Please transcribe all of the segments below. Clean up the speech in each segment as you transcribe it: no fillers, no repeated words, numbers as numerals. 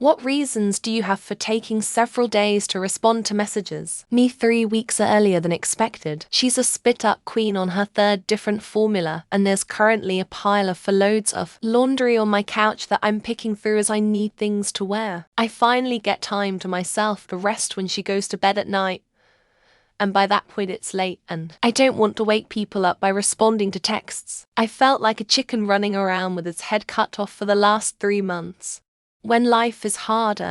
What reasons do you have for taking several days to respond to messages? Me 3 weeks earlier than expected. She's a spit-up queen on her third different formula, and there's currently a pile of loads of laundry on my couch that I'm picking through as I need things to wear. I finally get time to myself to rest when she goes to bed at night. And by that point it's late, and I don't want to wake people up by responding to texts. I felt like a chicken running around with its head cut off for the last 3 months. When life is hard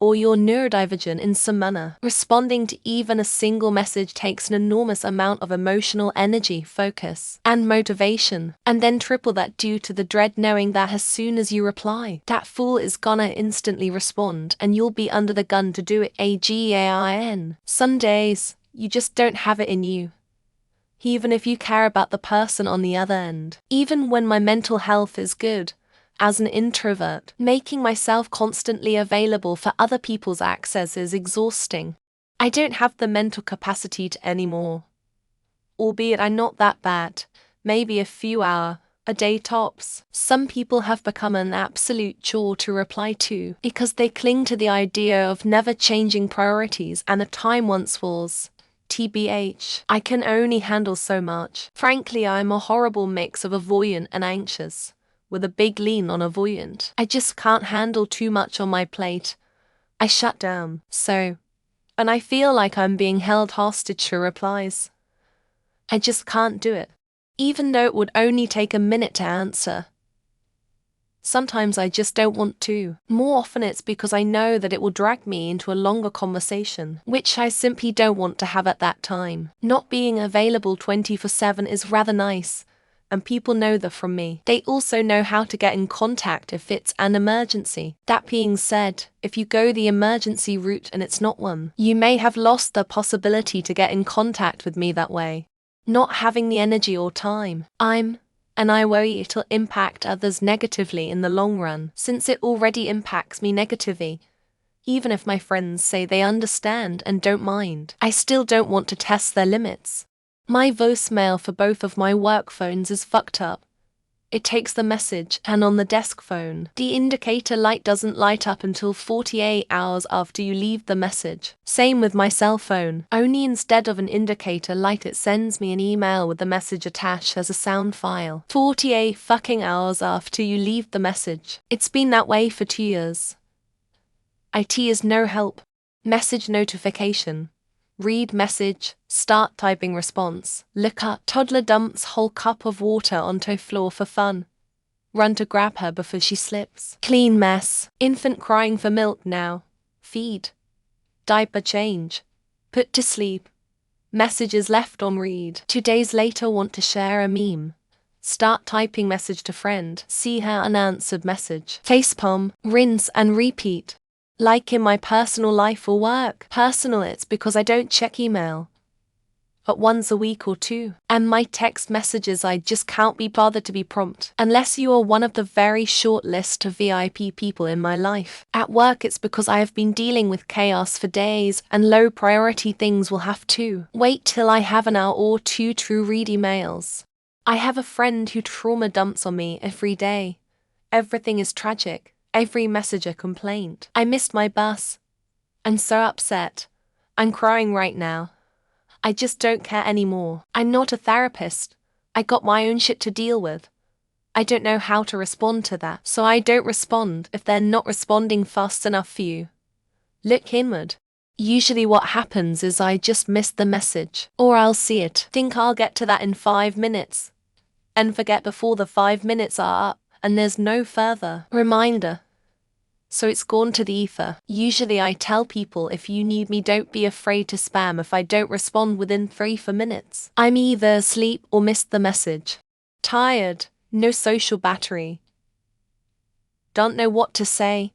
or you're neurodivergent in some manner, responding to even a single message takes an enormous amount of emotional energy, focus, and motivation, and then triple that due to the dread knowing that as soon as you reply, that fool is gonna instantly respond and you'll be under the gun to do it again. Some days, you just don't have it in you, even if you care about the person on the other end. Even when my mental health is good, as an introvert, making myself constantly available for other people's access is exhausting. I don't have the mental capacity to anymore. Albeit I'm not that bad, maybe a few hours a day tops. Some people have become an absolute chore to reply to because they cling to the idea of never changing priorities, and the time once was. TBH, I can only handle so much. Frankly, I'm a horrible mix of avoidant and anxious, with a big lean on avoidant. I just can't handle too much on my plate. I shut down. And I feel like I'm being held hostage to replies. I just can't do it, even though it would only take a minute to answer. Sometimes I just don't want to. More often it's because I know that it will drag me into a longer conversation, which I simply don't want to have at that time. Not being available 24/7 is rather nice, and people know that from me. They also know how to get in contact if it's an emergency. That being said, if you go the emergency route and it's not one, you may have lost the possibility to get in contact with me that way. Not having the energy or time, and I worry it'll impact others negatively in the long run, since it already impacts me negatively. Even if my friends say they understand and don't mind, I still don't want to test their limits. My voicemail for both of my work phones is fucked up. It takes the message, and on the desk phone, the indicator light doesn't light up until 48 hours after you leave the message. Same with my cell phone, only instead of an indicator light it sends me an email with the message attached as a sound file. 48 fucking hours after you leave the message. It's been that way for 2 years. IT is no help. Message notification. Read message, start typing response, look up, toddler dumps whole cup of water onto floor for fun. Run to grab her before she slips. Clean mess, infant crying for milk now. Feed. Diaper change. Put to sleep. Messages left on read. 2 days later want to share a meme. Start typing message to friend, see her unanswered message. Facepalm, rinse and repeat. Like in my personal life or work. Personal, it's because I don't check email but once a week or 2. And my text messages I just can't be bothered to be prompt, unless you are one of the very short list of VIP people in my life. At work it's because I have been dealing with chaos for days, and low priority things will have to wait till I have an hour or 2 to read emails. I have a friend who trauma dumps on me every day. Everything is tragic. Every message a complaint. I missed my bus. I'm so upset. I'm crying right now. I just don't care anymore. I'm not a therapist. I got my own shit to deal with. I don't know how to respond to that, so I don't respond if they're not responding fast enough for you. Look inward. Usually what happens is I just miss the message, or I'll see it, think I'll get to that in 5 minutes, and forget before the 5 minutes are up. And there's no further reminder. So it's gone to the ether. Usually I tell people, if you need me, don't be afraid to spam if I don't respond within 3-4 minutes. I'm either asleep or missed the message. Tired, no social battery. Don't know what to say.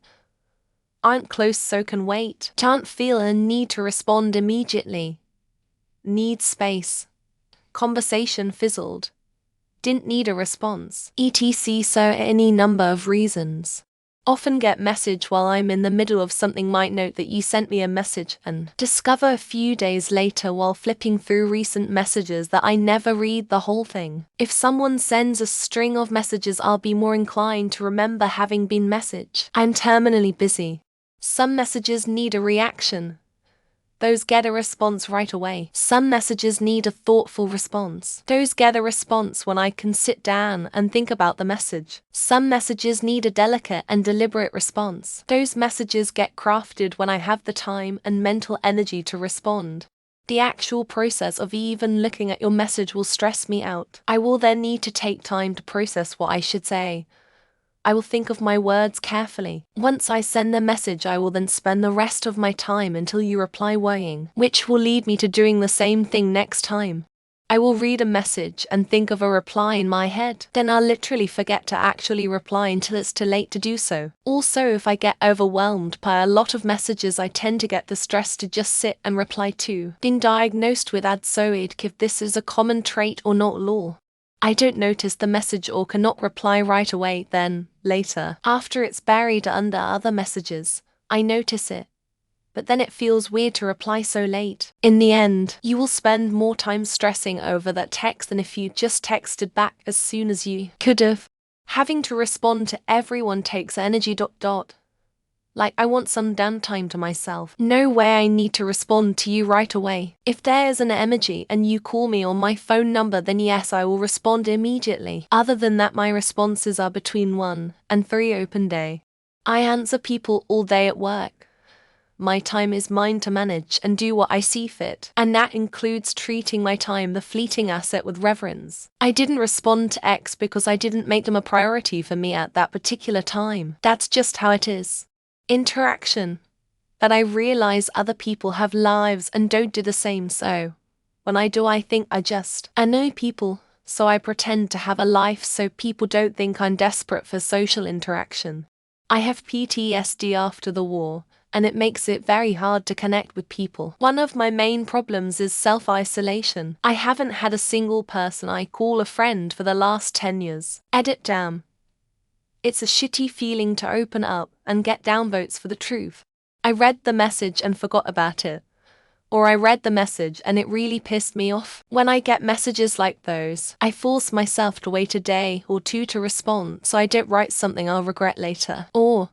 Aren't close so can wait. Can't feel a need to respond immediately. Need space. Conversation fizzled. Didn't need a response, etc. So any number of reasons. Often get message while I'm in the middle of something, might note that you sent me a message, and discover a few days later while flipping through recent messages that I never read the whole thing. If someone sends a string of messages, I'll be more inclined to remember having been messaged. I'm terminally busy. Some messages need a reaction. Those get a response right away. Some messages need a thoughtful response. Those get a response when I can sit down and think about the message. Some messages need a delicate and deliberate response. Those messages get crafted when I have the time and mental energy to respond. The actual process of even looking at your message will stress me out. I will then need to take time to process what I should say. I will think of my words carefully. Once I send the message, I will then spend the rest of my time until you reply worrying, which will lead me to doing the same thing next time. I will read a message and think of a reply in my head. Then I'll literally forget to actually reply until it's too late to do so. Also, if I get overwhelmed by a lot of messages, I tend to get the stress to just sit and reply to. Been diagnosed with anxiety if this is a common trait or not law. I don't notice the message or cannot reply right away, then, later, after it's buried under other messages, I notice it. But then it feels weird to reply so late. In the end, you will spend more time stressing over that text than if you just texted back as soon as you could have. Having to respond to everyone takes energy. Like, I want some downtime to myself. No way I need to respond to you right away. If there is an emoji and you call me on my phone number, then yes, I will respond immediately. Other than that, my responses are between 1 and 3 open day. I answer people all day at work. My time is mine to manage and do what I see fit, and that includes treating my time, the fleeting asset, with reverence. I didn't respond to X because I didn't make them a priority for me at that particular time. That's just how it is. Interaction. That I realize other people have lives and don't do the same, so when I do, I think I know people, so I pretend to have a life so people don't think I'm desperate for social interaction. I have PTSD after the war, and it makes it very hard to connect with people. One of my main problems is self-isolation. I haven't had a single person I call a friend for the last 10 years. Damn. It's a shitty feeling to open up and get downvotes for the truth. I read the message and forgot about it. Or I read the message and it really pissed me off. When I get messages like those, I force myself to wait a day or two to respond so I don't write something I'll regret later. Or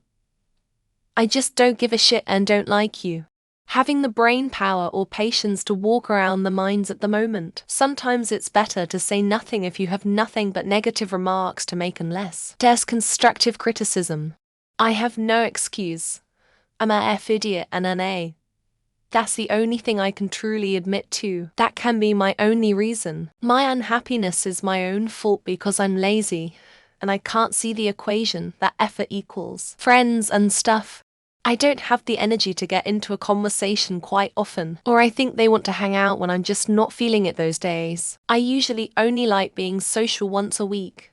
I just don't give a shit and don't like you. Having the brain power or patience to walk around the minds at the moment. Sometimes it's better to say nothing if you have nothing but negative remarks to make, unless there's constructive criticism. I have no excuse. I'm a F idiot and an A. That's the only thing I can truly admit to. That can be my only reason. My unhappiness is my own fault because I'm lazy, and I can't see the equation that effort equals friends and stuff. I don't have the energy to get into a conversation quite often, or I think they want to hang out when I'm just not feeling it those days. I usually only like being social once a week,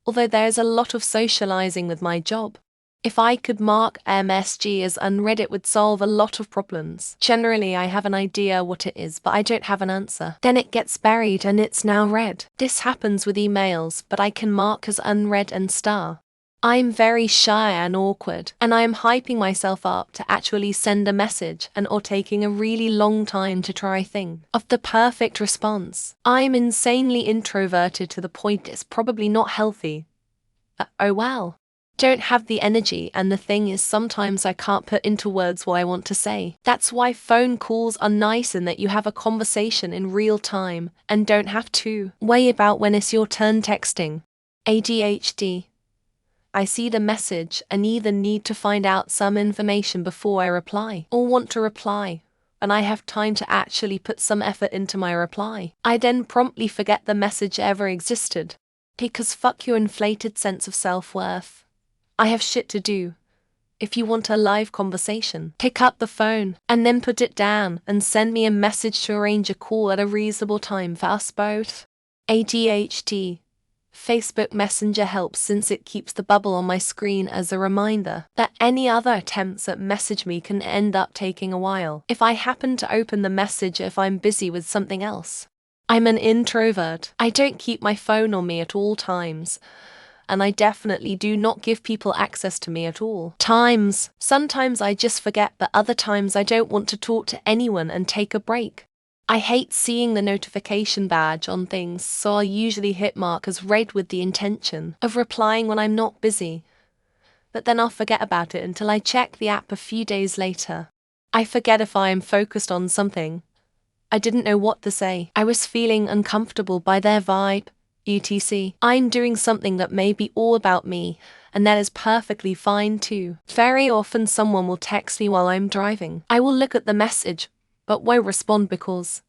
although there's a lot of socializing with my job. If I could mark MSG as unread, it would solve a lot of problems. Generally, I have an idea what it is, but I don't have an answer. Then it gets buried and it's now read. This happens with emails, but I can mark as unread and star. I'm very shy and awkward, and I am hyping myself up to actually send a message or taking a really long time to try think of the perfect response. I'm insanely introverted to the point it's probably not healthy. Oh well. Don't have the energy, and the thing is, sometimes I can't put into words what I want to say. That's why phone calls are nice, in that you have a conversation in real time and don't have to worry about when it's your turn texting. ADHD. I see the message and either need to find out some information before I reply, or want to reply, and I have time to actually put some effort into my reply. I then promptly forget the message ever existed. Because fuck your inflated sense of self-worth. I have shit to do. If you want a live conversation, pick up the phone and then put it down and send me a message to arrange a call at a reasonable time for us both. ADHD. Facebook Messenger helps since it keeps the bubble on my screen as a reminder that any other attempts at message me can end up taking a while if I happen to open the message if I'm busy with something else. I'm an introvert. I don't keep my phone on me at all times, and I definitely do not give people access to me at all times. Sometimes I just forget, but other times I don't want to talk to anyone and take a break. I hate seeing the notification badge on things, so I'll usually hit mark as read with the intention of replying when I'm not busy. but then I'll forget about it until I check the app a few days later. I forget if I am focused on something. I didn't know what to say. I was feeling uncomfortable by their vibe, etc. I'm doing something that may be all about me, and that is perfectly fine too. Very often someone will text me while I'm driving. I will look at the message, but won't respond because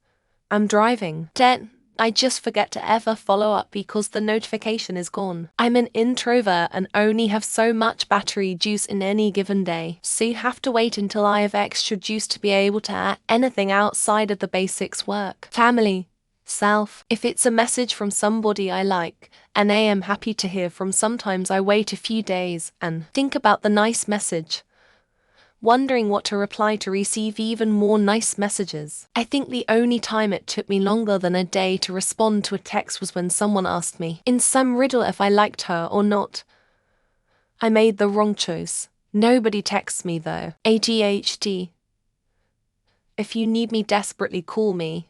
I'm driving. Then I just forget to ever follow up because the notification is gone. I'm an introvert and only have so much battery juice in any given day, so you have to wait until I have extra juice to be able to add anything outside of the basics: work, family, self. If it's a message from somebody I like and I am happy to hear from, sometimes I wait a few days and think about the nice message, wondering what to reply to receive even more nice messages. I think the only time it took me longer than a day to respond to a text was when someone asked me in some riddle if I liked her or not. I made the wrong choice. Nobody texts me though. ADHD. If you need me desperately, call me.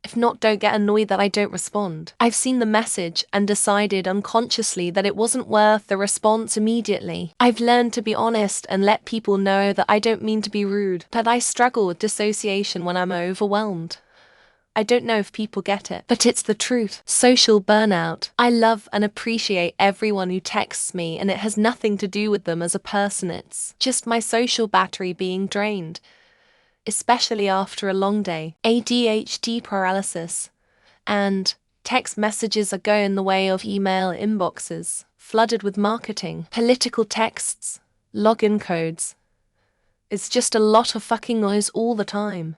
If not, don't get annoyed that I don't respond. I've seen the message and decided unconsciously that it wasn't worth the response immediately. I've learned to be honest and let people know that I don't mean to be rude, but I struggle with dissociation when I'm overwhelmed. I don't know if people get it, but it's the truth. Social burnout. I love and appreciate everyone who texts me, and it has nothing to do with them as a person. It's just my social battery being drained, especially after a long day. ADHD paralysis. And text messages are going in the way of email inboxes, flooded with marketing, political texts, login codes. It's just a lot of fucking noise all the time.